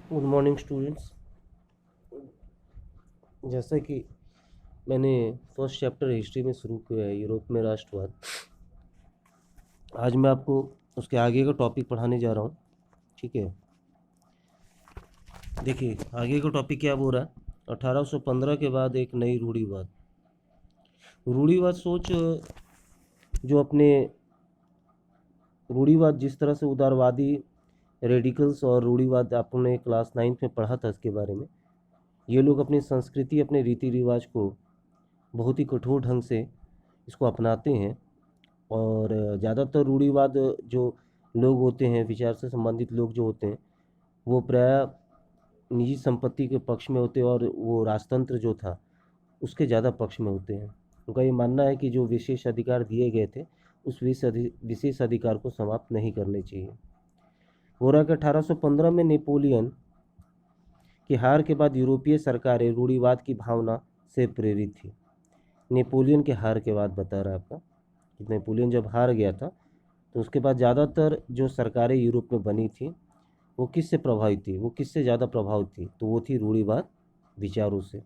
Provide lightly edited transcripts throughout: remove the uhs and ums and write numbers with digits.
Good morning students. जैसा कि मैंने फर्स्ट चैप्टर हिस्ट्री में शुरू किया है यूरोप में राष्ट्रवाद, आज मैं आपको उसके आगे का टॉपिक पढ़ाने जा रहा हूँ। ठीक है, देखिए आगे का टॉपिक क्या बोल रहा है। 1815 के बाद एक नई रूढ़िवाद सोच, जो अपने रूढ़िवाद जिस तरह से उदारवादी रेडिकल्स और रूढ़िवाद आपने क्लास 9th में पढ़ा था इसके बारे में, ये लोग अपनी संस्कृति अपने रीति रिवाज को बहुत ही कठोर ढंग से इसको अपनाते हैं। और ज़्यादातर रूढ़िवाद जो लोग होते हैं, विचार से संबंधित लोग जो होते हैं, वो प्राय निजी संपत्ति के पक्ष में होते हैं और वो राजतंत्र जो था उसके ज़्यादा पक्ष में होते हैं। उनका ये मानना है कि जो विशेष अधिकार दिए गए थे उस विशेष अधिकार को समाप्त नहीं करने चाहिए। हो रहा कि 1815 में नेपोलियन की हार के बाद यूरोपीय सरकारें रूढ़िवाद की भावना से प्रेरित थी। नेपोलियन के हार के बाद बता रहा है आपका, नेपोलियन जब हार गया था तो उसके बाद ज़्यादातर जो सरकारें यूरोप में बनी थी वो किससे प्रभावित थी, वो किससे ज़्यादा प्रभावित थी, तो वो थी रूढ़िवाद विचारों से।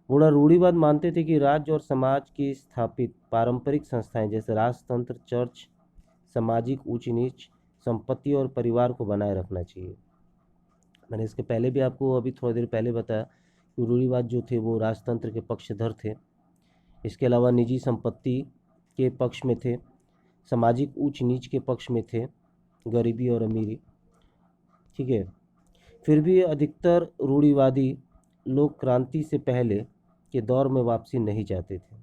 बूढ़ा रूढ़िवाद मानते थे कि राज्य और समाज की स्थापित पारंपरिक संस्थाएं जैसे राजतंत्र, चर्च, सामाजिक ऊंच नीच, संपत्ति और परिवार को बनाए रखना चाहिए। मैंने इसके पहले भी आपको अभी थोड़ी देर पहले बताया कि रूढ़िवाद जो थे वो राजतंत्र के पक्षधर थे। इसके अलावा निजी संपत्ति के पक्ष में थे, सामाजिक ऊंच नीच के पक्ष में थे, गरीबी और अमीरी। ठीक है, फिर भी अधिकतर रूढ़िवादी लोग क्रांति से पहले के दौर में वापसी नहीं चाहते थे।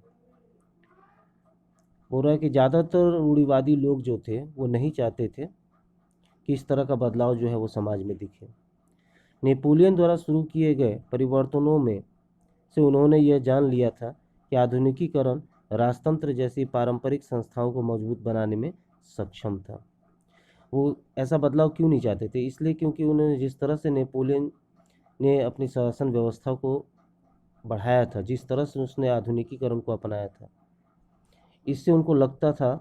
बोल रहा है कि ज़्यादातर रूढ़िवादी लोग जो थे वो नहीं चाहते थे कि इस तरह का बदलाव जो है वो समाज में दिखे। नेपोलियन द्वारा शुरू किए गए परिवर्तनों में से उन्होंने यह जान लिया था कि आधुनिकीकरण राजतंत्र जैसी पारंपरिक संस्थाओं को मजबूत बनाने में सक्षम था। वो ऐसा बदलाव क्यों नहीं चाहते थे? इसलिए क्योंकि उन्होंने जिस तरह से नेपोलियन ने अपनी शासन व्यवस्था को बढ़ाया था, जिस तरह से उसने आधुनिकीकरण को अपनाया था, इससे उनको लगता था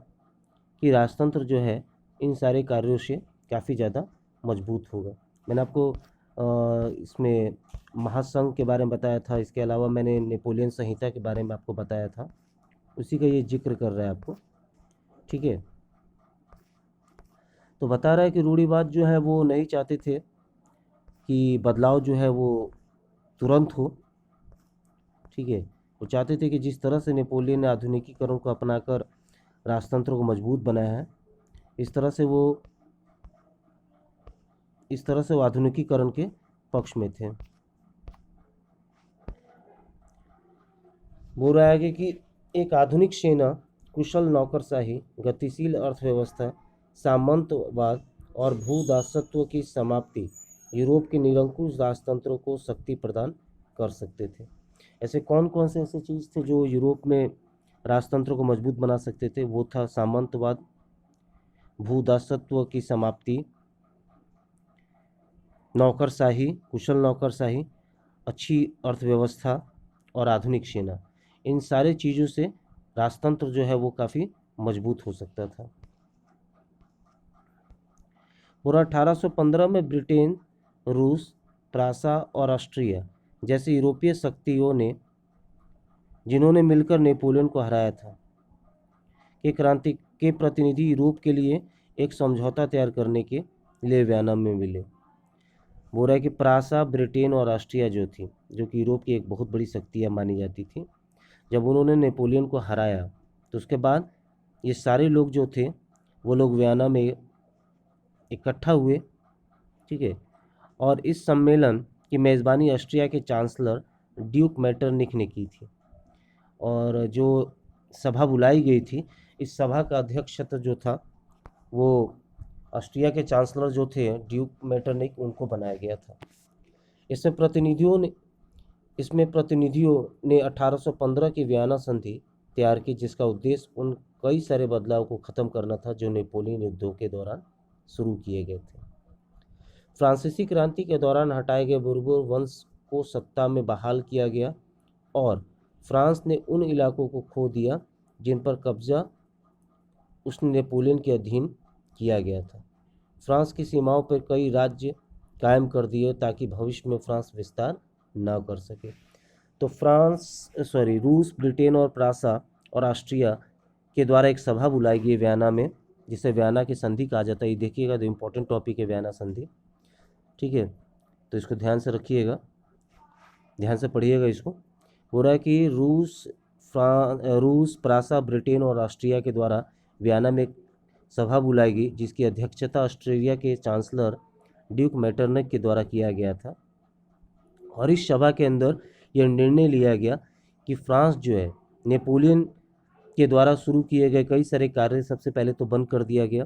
कि राजतंत्र जो है इन सारे कार्यों से काफ़ी ज़्यादा मजबूत होगा। मैंने आपको इसमें महासंघ के बारे में बताया था, इसके अलावा मैंने नेपोलियन संहिता के बारे में आपको बताया था, उसी का ये जिक्र कर रहा है आपको। ठीक है, तो बता रहा है कि रूढ़िवाद जो है वो नहीं चाहते थे कि बदलाव जो है वो तुरंत हो। ठीक है, वो चाहते थे कि जिस तरह से नेपोलियन ने आधुनिकीकरण को अपनाकर राजतंत्र को मजबूत बनाया है, इस तरह से वो आधुनिकीकरण के पक्ष में थे। बोल रहा है कि एक आधुनिक सेना, कुशल नौकरशाही, गतिशील अर्थव्यवस्था, सामंतवाद और भूदासत्व की समाप्ति यूरोप के निरंकुश राजतंत्रों को शक्ति प्रदान कर सकते थे। ऐसे कौन कौन से ऐसे चीज़ थे जो यूरोप में राजतंत्र को मजबूत बना सकते थे? वो था सामंतवाद, भूदासत्व की समाप्ति, नौकरशाही, कुशल नौकरशाही, अच्छी अर्थव्यवस्था और आधुनिक सेना। इन सारे चीज़ों से राजतंत्र जो है वो काफ़ी मजबूत हो सकता था। पूरा 1815 में ब्रिटेन, रूस, फ्रांसा और ऑस्ट्रिया जैसी यूरोपीय शक्तियों ने, जिन्होंने मिलकर नेपोलियन को हराया था, के क्रांति के प्रतिनिधि यूरोप के लिए एक समझौता तैयार करने के लिए वियना में मिले। बोल रहा है कि फ्रांसा, ब्रिटेन और ऑस्ट्रिया जो थी, जो कि यूरोप की एक बहुत बड़ी शक्तियाँ मानी जाती थी, जब उन्होंने नेपोलियन को हराया तो उसके बाद ये सारे लोग जो थे वो लोग वियना में इकट्ठा हुए। ठीक है, और इस सम्मेलन की मेज़बानी ऑस्ट्रिया के चांसलर ड्यूक मेटरनिख ने की थी। और जो सभा बुलाई गई थी, इस सभा का अध्यक्षता जो था वो ऑस्ट्रिया के चांसलर जो थे ड्यूक मेटरनिख, उनको बनाया गया था। इसमें प्रतिनिधियों ने 1815 की वियना संधि तैयार की, जिसका उद्देश्य उन कई सारे बदलाव को ख़त्म करना था जो नेपोलियन युद्धों के दौरान शुरू किए गए थे। फ्रांसीसी क्रांति के दौरान हटाए गए बुर्बोन वंश को सत्ता में बहाल किया गया और फ्रांस ने उन इलाकों को खो दिया जिन पर कब्जा उसने नेपोलियन के अधीन किया गया था। फ्रांस की सीमाओं पर कई राज्य कायम कर दिए ताकि भविष्य में फ्रांस विस्तार ना कर सके। तो रूस, ब्रिटेन और प्रासा और ऑस्ट्रिया के द्वारा एक सभा बुलाई गई वियना में, जिसे वियना की संधि कहा जाता है। ये देखिएगा, तो इम्पोर्टेंट टॉपिक है वियना संधि, ठीक है, तो इसको ध्यान से रखिएगा, ध्यान से पढ़िएगा इसको। हो रहा है कि रूस, प्रासा, ब्रिटेन और ऑस्ट्रिया के द्वारा वियना में एक सभा बुलाई गई, जिसकी अध्यक्षता ऑस्ट्रेलिया के चांसलर ड्यूक मेटरनिक के द्वारा किया गया था। और इस सभा के अंदर यह निर्णय लिया गया कि फ्रांस जो है, नेपोलियन के द्वारा शुरू किए गए कई सारे कार्य सबसे पहले तो बंद कर दिया गया।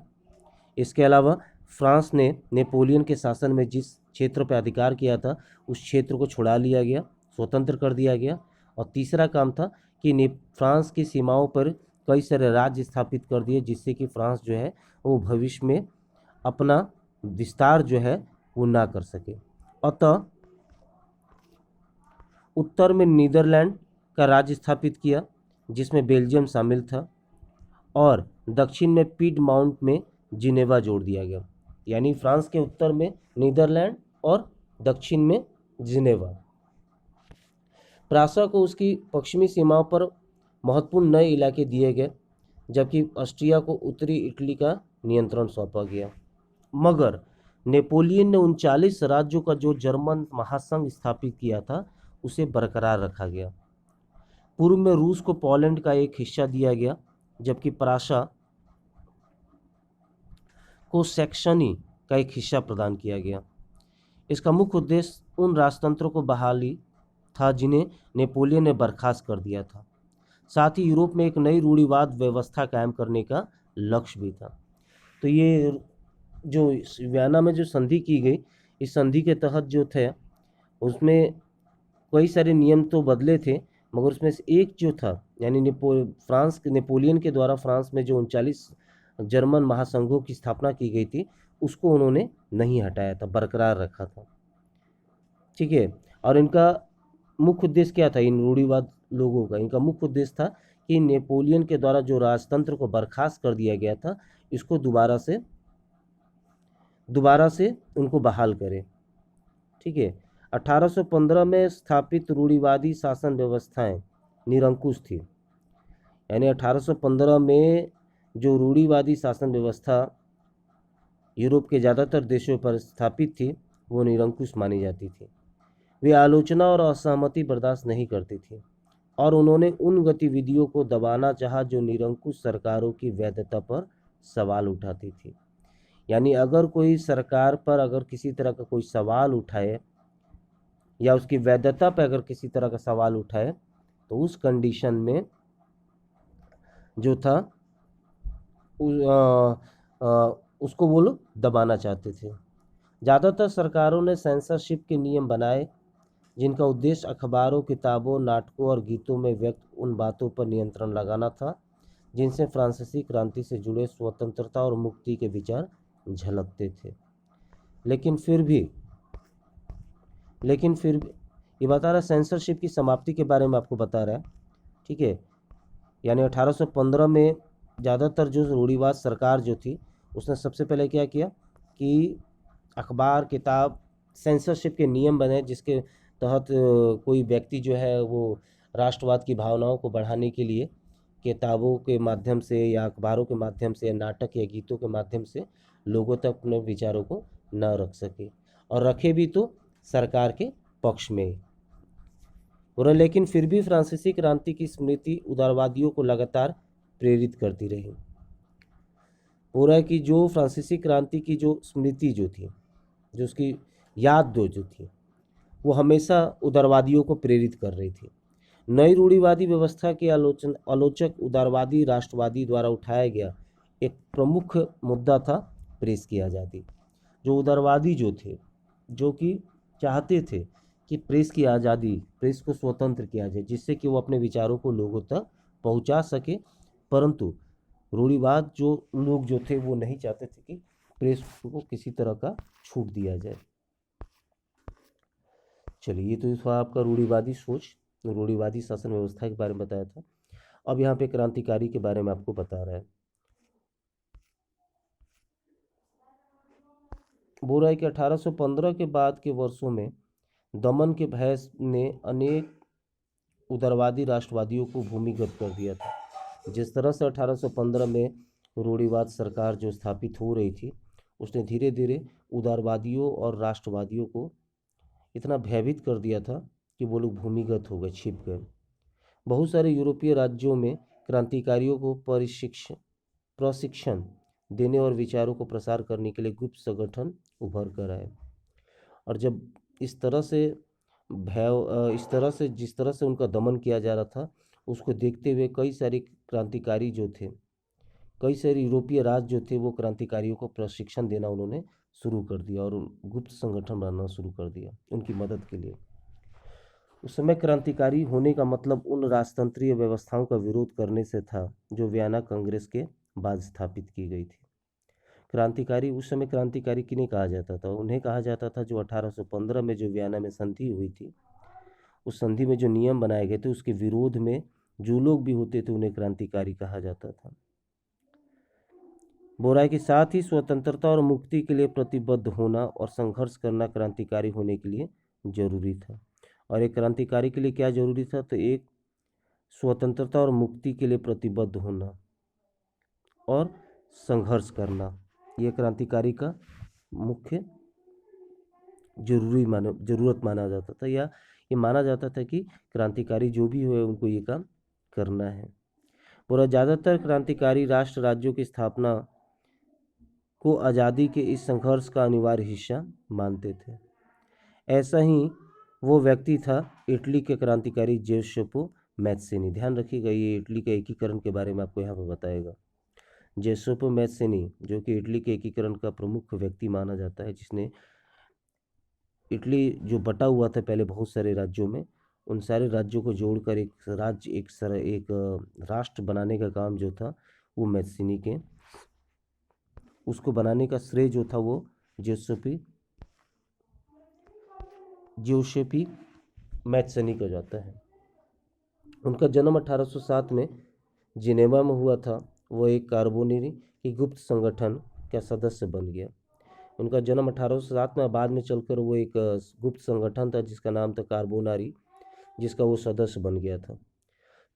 इसके अलावा फ्रांस ने नेपोलियन के शासन में जिस क्षेत्र पर अधिकार किया था, उस क्षेत्र को छुड़ा लिया गया, स्वतंत्र कर दिया गया। और तीसरा काम था कि फ्रांस की सीमाओं पर कई सारे राज्य स्थापित कर दिए, जिससे कि फ्रांस जो है वो भविष्य में अपना विस्तार जो है वो ना कर सके। अतः उत्तर में नीदरलैंड का राज्य स्थापित किया, जिसमें बेल्जियम शामिल था, और दक्षिण में पीडमाउंट में जिनेवा जोड़ दिया गया। यानी फ्रांस के उत्तर में नीदरलैंड और दक्षिण में जिनेवा। प्रासा को उसकी पश्चिमी सीमाओं पर महत्वपूर्ण नए इलाके दिए गए, जबकि ऑस्ट्रिया को उत्तरी इटली का नियंत्रण सौंपा गया। मगर नेपोलियन ने 39 राज्यों का जो जर्मन महासंघ स्थापित किया था, उसे बरकरार रखा गया। पूर्व में रूस को पोलैंड का एक हिस्सा दिया गया, जबकि प्रासा को सैक्सनी का एक हिस्सा प्रदान किया गया। इसका मुख्य उद्देश्य उन राजतंत्रों को बहाली था जिन्हें नेपोलियन ने बर्खास्त कर दिया था। साथ ही यूरोप में एक नई रूढ़िवाद व्यवस्था कायम करने का लक्ष्य भी था। तो ये जो वियना में जो संधि की गई, इस संधि के तहत जो थे उसमें कई सारे नियम तो बदले थे, मगर उसमें से एक जो था, यानी नेपोलियन के द्वारा फ्रांस में जो 39 जर्मन महासंघों की स्थापना की गई थी, उसको उन्होंने नहीं हटाया था, बरकरार रखा था, ठीक है। और इनका मुख्य उद्देश्य क्या था, इन रूढ़िवाद लोगों का? इनका मुख्य उद्देश्य था कि नेपोलियन के द्वारा जो राजतंत्र को बर्खास्त कर दिया गया था, इसको दोबारा से उनको बहाल करें, ठीक है। 1815 में स्थापित रूढ़िवादी शासन व्यवस्थाएं निरंकुश थी। यानी 1815 में जो रूढ़िवादी शासन व्यवस्था यूरोप के ज़्यादातर देशों पर स्थापित थी, वो निरंकुश मानी जाती थी। वे आलोचना और असहमति बर्दाश्त नहीं करती थी, और उन्होंने उन गतिविधियों को दबाना चाहा जो निरंकुश सरकारों की वैधता पर सवाल उठाती थी। यानी अगर कोई सरकार पर अगर किसी तरह का कोई सवाल उठाए, या उसकी वैधता पर अगर किसी तरह का सवाल उठाए, तो उस कंडीशन में जो था उसको वो लोग दबाना चाहते थे। ज़्यादातर सरकारों ने सेंसरशिप के नियम बनाए, जिनका उद्देश्य अखबारों, किताबों, नाटकों और गीतों में व्यक्त उन बातों पर नियंत्रण लगाना था जिनसे फ्रांसीसी क्रांति से जुड़े स्वतंत्रता और मुक्ति के विचार झलकते थे। लेकिन फिर भी ये बता रहा, सेंसरशिप की समाप्ति के बारे में आपको बता रहा है, ठीक है। यानी 1815 में ज़्यादातर जो रूढ़िवाद सरकार जो थी, उसने सबसे पहले क्या किया कि अखबार, किताब, सेंसरशिप के नियम बने, जिसके तहत कोई व्यक्ति जो है वो राष्ट्रवाद की भावनाओं को बढ़ाने के लिए किताबों के माध्यम से या अखबारों के माध्यम से या नाटक या गीतों के माध्यम से लोगों तक अपने विचारों को न रख सके, और रखे भी तो सरकार के पक्ष में। और लेकिन फिर भी फ्रांसीसी क्रांति की स्मृति उदारवादियों को लगातार प्रेरित करती रही। हो रहा है कि जो फ्रांसीसी क्रांति की जो स्मृति जो थी, जो उसकी याद जो थी, वो हमेशा उदारवादियों को प्रेरित कर रही थी। नई रूढ़िवादी व्यवस्था के आलोचक उदारवादी राष्ट्रवादी द्वारा उठाया गया एक प्रमुख मुद्दा था प्रेस की आज़ादी। जो उदारवादी जो थे, जो कि चाहते थे कि प्रेस की आज़ादी, प्रेस को स्वतंत्र किया जाए, जिससे कि वो अपने विचारों को लोगों तक पहुंचा सके, परंतु रूढ़िवाद जो लोग जो थे वो नहीं चाहते थे कि प्रेस को किसी तरह का छूट दिया जाए। चलिए, ये तो था आपका रूढ़िवादी सोच, रूढ़िवादी शासन व्यवस्था के बारे में बताया था। अब यहाँ पे क्रांतिकारी के बारे में आपको बता रहा है। बोल रहा है कि 1815 के बाद के वर्षों में दमन के भय ने अनेक उदारवादी राष्ट्रवादियों को भूमिगत कर दिया था। जिस तरह से 1815 में रूढ़िवाद सरकार जो स्थापित हो रही थी, उसने धीरे धीरे उदारवादियों और राष्ट्रवादियों को इतना भयभीत कर दिया था कि वो लोग भूमिगत हो गए, छिप गए। बहुत सारे यूरोपीय राज्यों में क्रांतिकारियों को प्रशिक्षण देने और विचारों को प्रसार करने के लिए गुप्त संगठन उभर कर आए। और जब इस तरह से जिस तरह से उनका दमन किया जा रहा था, उसको देखते हुए कई सारे क्रांतिकारी जो थे, कई सारे यूरोपीय राज्य जो थे, वो क्रांतिकारियों को प्रशिक्षण देना उन्होंने शुरू कर दिया और गुप्त संगठन बनाना शुरू कर दिया उनकी मदद के लिए। उस समय क्रांतिकारी होने का मतलब उन राजतंत्रीय व्यवस्थाओं का विरोध करने से था जो वियना कांग्रेस के बाद स्थापित की गई थी। क्रांतिकारी उस समय क्रांतिकारी किन्हें कहा जाता था? उन्हें कहा जाता था जो 1815 में जो वियना में संधि हुई थी, उस संधि में जो नियम बनाए गए थे उसके विरोध में जो लोग भी होते थे उन्हें क्रांतिकारी कहा जाता था। बोल रहा है कि साथ ही स्वतंत्रता और मुक्ति के लिए प्रतिबद्ध होना और संघर्ष करना क्रांतिकारी होने के लिए जरूरी था। और एक क्रांतिकारी के लिए क्या जरूरी था? तो एक स्वतंत्रता और मुक्ति के लिए प्रतिबद्ध होना और संघर्ष करना, यह क्रांतिकारी का मुख्य जरूरत माना जाता था, या ये माना जाता था कि क्रांतिकारी जो भी हुए उनको ये काम करना है। पूरा ज़्यादातर क्रांतिकारी राष्ट्र राज्यों की स्थापना को आज़ादी के इस संघर्ष का अनिवार्य हिस्सा मानते थे। ऐसा ही वो व्यक्ति था इटली के क्रांतिकारी जेसोपो मैत्सेनी। ध्यान रखिएगा, ये इटली के एकीकरण के बारे में आपको यहाँ पर बताएगा। जेसोपो मैत्सेनी जो कि इटली के एकीकरण का प्रमुख व्यक्ति माना जाता है, जिसने इटली जो बटा हुआ था पहले बहुत सारे राज्यों में, उन सारे राज्यों को जोड़कर एक राज्य एक राष्ट्र बनाने का काम जो था वो मैत्सेनी के, उसको बनाने का श्रेय जो था वो जियोसेपी मैत्सेनी को जाता है। उनका जन्म 1807 में जिनेवा में हुआ था। वो एक कार्बोनेरी की गुप्त संगठन का सदस्य बन गया। उनका जन्म 1807 में, बाद में चलकर वो एक गुप्त संगठन था जिसका नाम था कार्बोनारी, जिसका वो सदस्य बन गया था।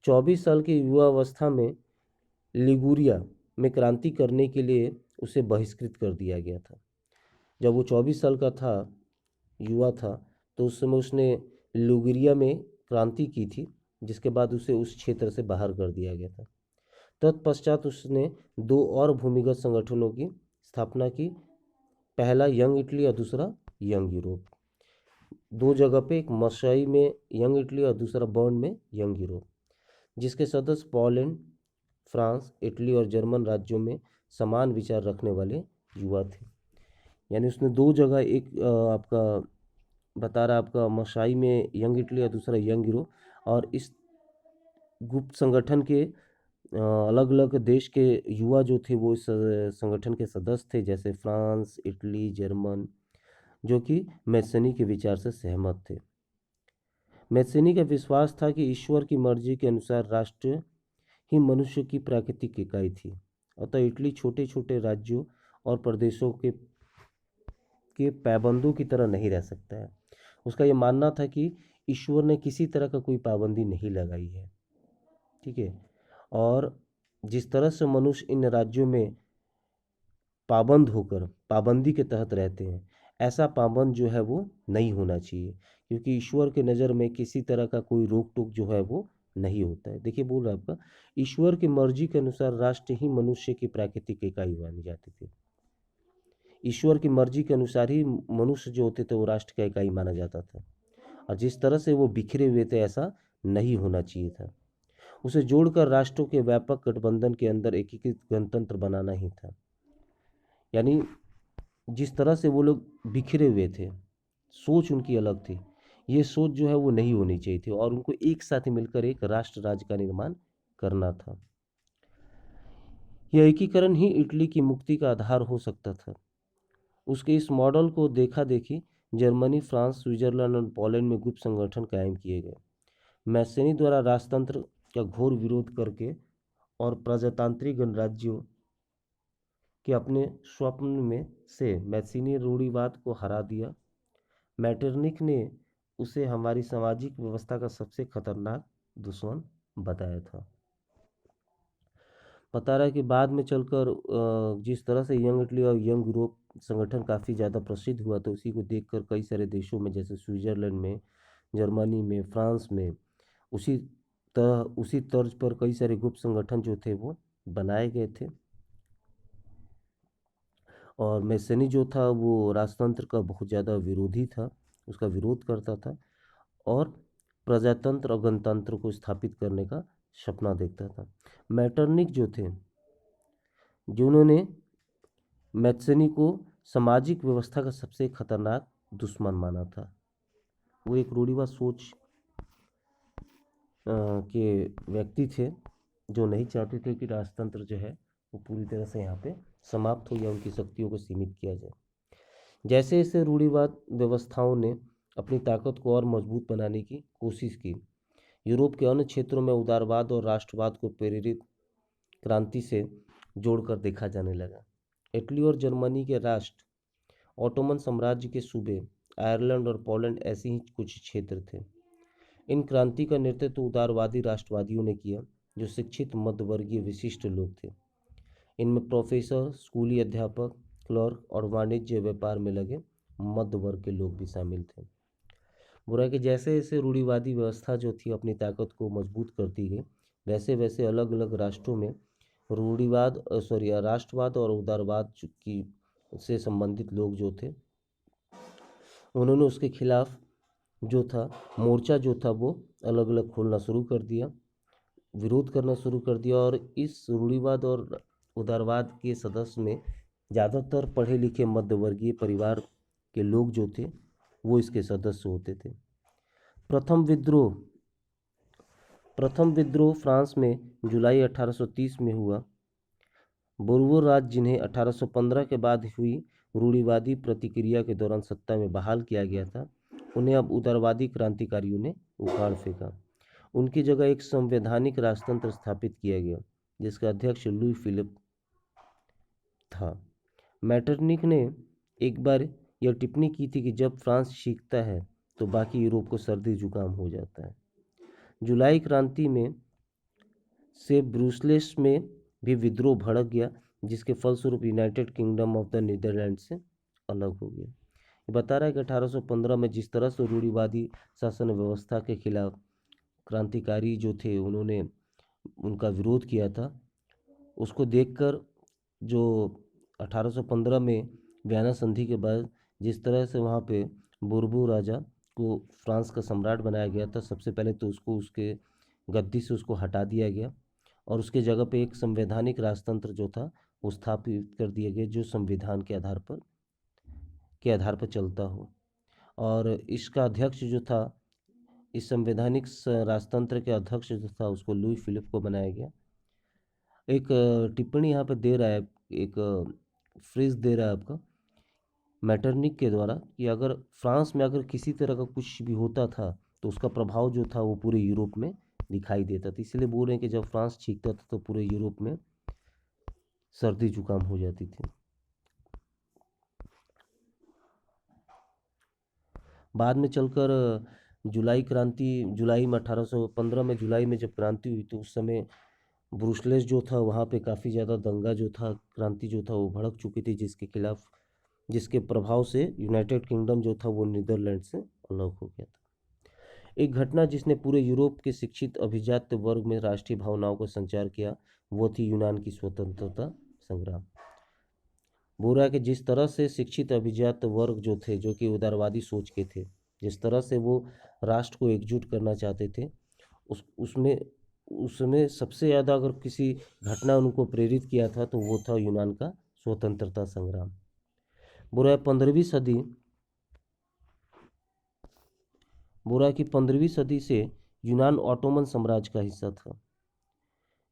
24 साल की युवावस्था में लिगुरिया में क्रांति करने के लिए उसे बहिष्कृत कर दिया गया था। जब वो 24 साल का था, युवा था, तो उस समय उसने लिगुरिया में क्रांति की थी, जिसके बाद उसे उस क्षेत्र से बाहर कर दिया गया था। तत्पश्चात उसने दो और भूमिगत संगठनों की स्थापना की, पहला यंग इटली और दूसरा यंग यूरोप। दो जगह पे, एक मसाई में यंग इटली और दूसरा बर्न में यंग यूरोप, जिसके सदस्य पोलैंड, फ्रांस, इटली और जर्मन राज्यों में समान विचार रखने वाले युवा थे। यानी उसने दो जगह, एक आपका बता रहा आपका मसाई में यंग इटली और दूसरा यंग यूरोप, और इस गुप्त संगठन के अलग अलग देश के युवा जो थे वो इस संगठन के सदस्य थे, जैसे फ्रांस, इटली, जर्मन, जो कि मैत्सेनी के विचार से सहमत थे। मैत्सेनी का विश्वास था कि ईश्वर की मर्जी के अनुसार राष्ट्र ही मनुष्य की प्राकृतिक इकाई थी। अतः इटली छोटे छोटे राज्यों और प्रदेशों के पैबंदों की तरह नहीं रह सकता है। उसका ये मानना था कि ईश्वर ने किसी तरह का कोई पाबंदी नहीं लगाई है, ठीक है। और जिस तरह से मनुष्य इन राज्यों में पाबंद होकर पाबंदी के तहत रहते हैं, ऐसा पाबंद जो है वो नहीं होना चाहिए, क्योंकि ईश्वर के नज़र में किसी तरह का कोई रोक टोक जो है वो नहीं होता है। देखिए, बोल रहा है आपका, ईश्वर की मर्जी के अनुसार राष्ट्र ही मनुष्य की प्राकृतिक इकाई मानी जाती थी। ईश्वर की मर्जी के अनुसार ही मनुष्य जो होते थे वो राष्ट्र का इकाई माना जाता था, और जिस तरह से वो बिखरे हुए थे ऐसा नहीं होना चाहिए था। उसे जोड़कर राष्ट्रों के व्यापक गठबंधन के अंदर एकीकृत गणतंत्र बनाना ही था। यानी जिस तरह से वो लोग बिखरे हुए थे, सोच उनकी अलग थी, ये सोच जो है वो नहीं होनी चाहिए थी, और उनको एक साथ मिलकर एक राष्ट्र राज्य का निर्माण करना था। यह एकीकरण ही इटली की मुक्ति का आधार हो सकता था। उसके इस मॉडल को देखा देखी जर्मनी, फ्रांस, स्विट्जरलैंड और पोलैंड में गुप्त संगठन कायम किए गए। मैसेनी द्वारा राजतंत्र का घोर विरोध करके और प्रजातांत्रिक गणराज्यों कि अपने स्वप्न में से मैक्सिनी रूढ़िवाद को हरा दिया। मैटरनिक ने उसे हमारी सामाजिक व्यवस्था का सबसे खतरनाक दुश्मन बताया था। बता रहा है कि बाद में चलकर जिस तरह से यंग इटली और यंग यूरोप संगठन काफ़ी ज़्यादा प्रसिद्ध हुआ, तो उसी को देखकर कई सारे देशों में, जैसे स्विट्ज़रलैंड में, जर्मनी में, फ्रांस में, उसी तर्ज पर कई सारे गुप्त संगठन जो थे वो बनाए गए थे। और मैसेनी जो था वो राजतंत्र का बहुत ज़्यादा विरोधी था, उसका विरोध करता था और प्रजातंत्र और गणतंत्र को स्थापित करने का सपना देखता था। मैटरनिक जो थे, जिन्होंने मैक्सिनी को सामाजिक व्यवस्था का सबसे खतरनाक दुश्मन माना था, वो एक रूढ़िवाद सोच के व्यक्ति थे जो नहीं चाहते थे कि राजतंत्र जो है वो पूरी तरह से यहाँ पे समाप्त हो या उनकी शक्तियों को सीमित किया जाए। जैसे जैसे रूढ़िवाद व्यवस्थाओं ने अपनी ताकत को और मजबूत बनाने की कोशिश की, यूरोप के अन्य क्षेत्रों में उदारवाद और राष्ट्रवाद को प्रेरित क्रांति से जोड़कर देखा जाने लगा। इटली और जर्मनी के राष्ट्र, ऑटोमन साम्राज्य के सूबे, आयरलैंड और पोलैंड ऐसे ही कुछ क्षेत्र थे। इन क्रांति का नेतृत्व उदारवादी राष्ट्रवादियों ने किया, जो शिक्षित मध्यवर्गीय विशिष्ट लोग थे। इनमें प्रोफेसर, स्कूली अध्यापक, क्लर्क और वाणिज्य व्यापार में लगे मध्य वर्ग के लोग भी शामिल थे। बुरा कि जैसे जैसे रूढ़िवादी व्यवस्था जो थी अपनी ताकत को मजबूत करती गई, वैसे वैसे अलग अलग राष्ट्रों में राष्ट्रवाद और उदारवाद की से संबंधित लोग जो थे, उन्होंने उसके खिलाफ जो था मोर्चा जो था वो अलग अलग खोलना शुरू कर दिया, विरोध करना शुरू कर दिया। और इस रूढ़िवाद और उदारवाद के सदस्य में ज़्यादातर पढ़े लिखे मध्यवर्गीय परिवार के लोग जो थे वो इसके सदस्य होते थे। प्रथम विद्रोह फ्रांस में जुलाई 1830 में हुआ। बोर्बो राज, जिन्हें 1815 के बाद हुई रूढ़िवादी प्रतिक्रिया के दौरान सत्ता में बहाल किया गया था, उन्हें अब उदारवादी क्रांतिकारियों ने उखाड़ फेंका। उनकी जगह एक संवैधानिक राजतंत्र स्थापित किया गया, जिसका अध्यक्ष लुई फिलिप था। मैटरनिक ने एक बार यह टिप्पणी की थी कि जब फ्रांस सीखता है तो बाकी यूरोप को सर्दी जुकाम हो जाता है। जुलाई क्रांति में से ब्रुसेल्स में भी विद्रोह भड़क गया, जिसके फलस्वरूप United Kingdom of the Netherlands से अलग हो गया। ये बता रहा है कि 1815 में जिस तरह से रूढ़िवादी शासन व्यवस्था के खिलाफ क्रांतिकारी जो थे उन्होंने उनका विरोध किया था, उसको देखकर जो 1815 में वियना संधि के बाद जिस तरह से वहाँ पे बोर्बो राजा को फ्रांस का सम्राट बनाया गया था, सबसे पहले तो उसको उसके गद्दी से उसको हटा दिया गया और उसके जगह पे एक संवैधानिक राजतंत्र जो था वो स्थापित कर दिया गया, जो संविधान के आधार पर चलता हो। और इसका अध्यक्ष जो था, इस संवैधानिक राजतंत्र के अध्यक्ष जो था, उसको लुई फिलिप को बनाया गया। एक टिप्पणी यहाँ पे दे रहा है, एक फ्रेज दे रहा है आपका मैटरनिक के द्वारा कि अगर फ्रांस में अगर किसी तरह का कुछ भी होता था तो उसका प्रभाव जो था वो पूरे यूरोप में दिखाई देता था। इसलिए बोल रहे हैं कि जब फ्रांस छींकता था तो पूरे यूरोप में सर्दी जुकाम हो जाती थी। बाद में चलकर जुलाई में 1815 में जुलाई में जब क्रांति हुई तो उस समय ब्रुसेल्स जो था वहाँ पे काफ़ी ज़्यादा दंगा जो था, क्रांति जो था वो भड़क चुकी थी, जिसके प्रभाव से यूनाइटेड किंगडम जो था वो नीदरलैंड से अलग हो गया था। एक घटना जिसने पूरे यूरोप के शिक्षित अभिजात्य वर्ग में राष्ट्रीय भावनाओं का संचार किया, वो थी यूनान की स्वतंत्रता संग्राम। बोल रहा है कि जिस तरह से शिक्षित अभिजात वर्ग जो थे, जो कि उदारवादी सोच के थे, जिस तरह से वो राष्ट्र को एकजुट करना चाहते थे, उसमें सबसे ज़्यादा अगर किसी घटना उनको प्रेरित किया था तो वो था यूनान का स्वतंत्रता संग्राम। बोल रहा है कि 15वीं सदी से यूनान ऑटोमन साम्राज्य का हिस्सा था।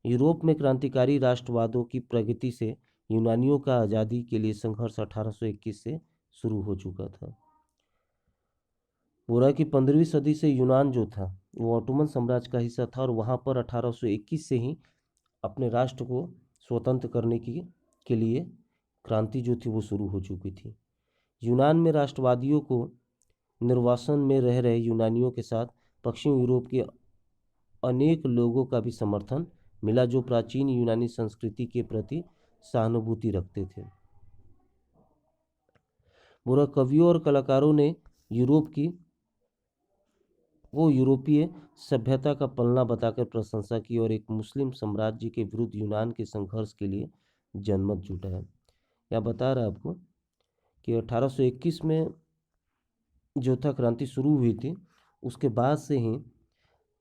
यूरोप में क्रांतिकारी राष्ट्रवादों की प्रगति से यूनानियों का आज़ादी के लिए संघर्ष 1821 से शुरू हो चुका था। बोला कि 15वीं सदी से यूनान जो था वो ऑटोमन साम्राज्य का हिस्सा था और वहाँ पर 1821 से ही अपने राष्ट्र को स्वतंत्र करने के लिए क्रांति जो थी वो शुरू हो चुकी थी। यूनान में राष्ट्रवादियों को निर्वासन में रह रहे यूनानियों के साथ पश्चिमी यूरोप के अनेक लोगों का भी समर्थन मिला जो प्राचीन यूनानी संस्कृति के प्रति सहानुभूति रखते थे। बुरा कवियों और कलाकारों ने यूरोपीय सभ्यता का पलड़ा बताकर प्रशंसा की और एक मुस्लिम साम्राज्य के विरुद्ध यूनान के संघर्ष के लिए जनमत जुटाया। यह बता रहा आपको कि 1821 में जो था क्रांति शुरू हुई थी, उसके बाद से ही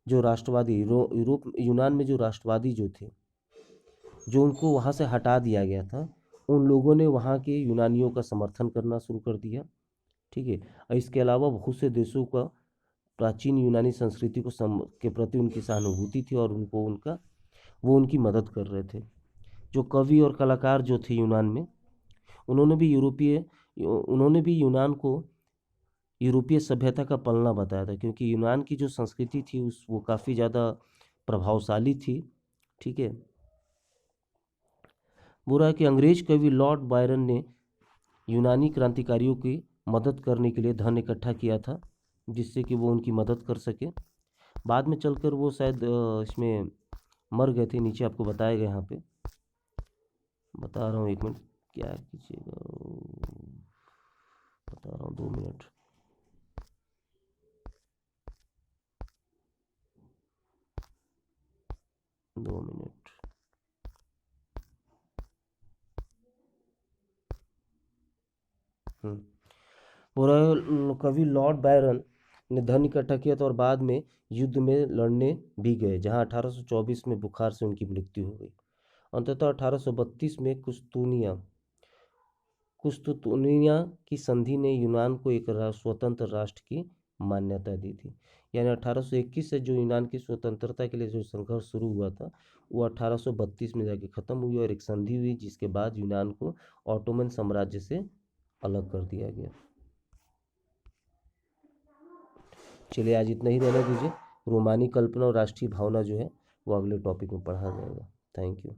जो राष्ट्रवादी यूनान में जो राष्ट्रवादी जो थे, जो उनको वहाँ से हटा दिया गया था, उन लोगों ने वहाँ के यूनानियों का समर्थन करना शुरू कर दिया। ठीक है। और इसके अलावा बहुत से देशों का प्राचीन यूनानी संस्कृति के प्रति उनकी सहानुभूति थी और वो उनकी मदद कर रहे थे। जो कवि और कलाकार जो थे यूनान में, उन्होंने भी यूनान को यूरोपीय सभ्यता का पलड़ा बताया था, क्योंकि यूनान की जो संस्कृति थी वो काफ़ी ज़्यादा प्रभावशाली थी। ठीक है। बुरा है कि अंग्रेज कवि लॉर्ड बायरन ने यूनानी क्रांतिकारियों की मदद करने के लिए धन इकट्ठा किया था, जिससे कि वो उनकी मदद कर सके। बाद में चलकर वो शायद इसमें मर गए थे। नीचे आपको बताया गया, यहाँ पे बता रहा हूँ, 1 मिनट क्या कीजिएगा, बता रहा हूँ, 2 मिनट। पूरा कवि लॉर्ड बायरन ने धन इकट्ठा किया था और बाद में युद्ध में लड़ने भी गए, जहां 1824 में बुखार से उनकी मृत्यु हो गई। अंततः 1832 में कुस्तुतुनिया की संधि ने यूनान को एक स्वतंत्र राष्ट्र की मान्यता दी थी। यानी 1821 से जो यूनान की स्वतंत्रता के लिए जो संघर्ष शुरू हुआ था, वो 1832 में जाके ख़त्म हुई और एक संधि हुई, जिसके बाद यूनान को ऑटोमन साम्राज्य से अलग कर दिया गया। चलिए, आज इतना ही रहने दीजिए। रोमानी कल्पना और राष्ट्रीय भावना जो है वो अगले टॉपिक में पढ़ा जाएगा। Thank you.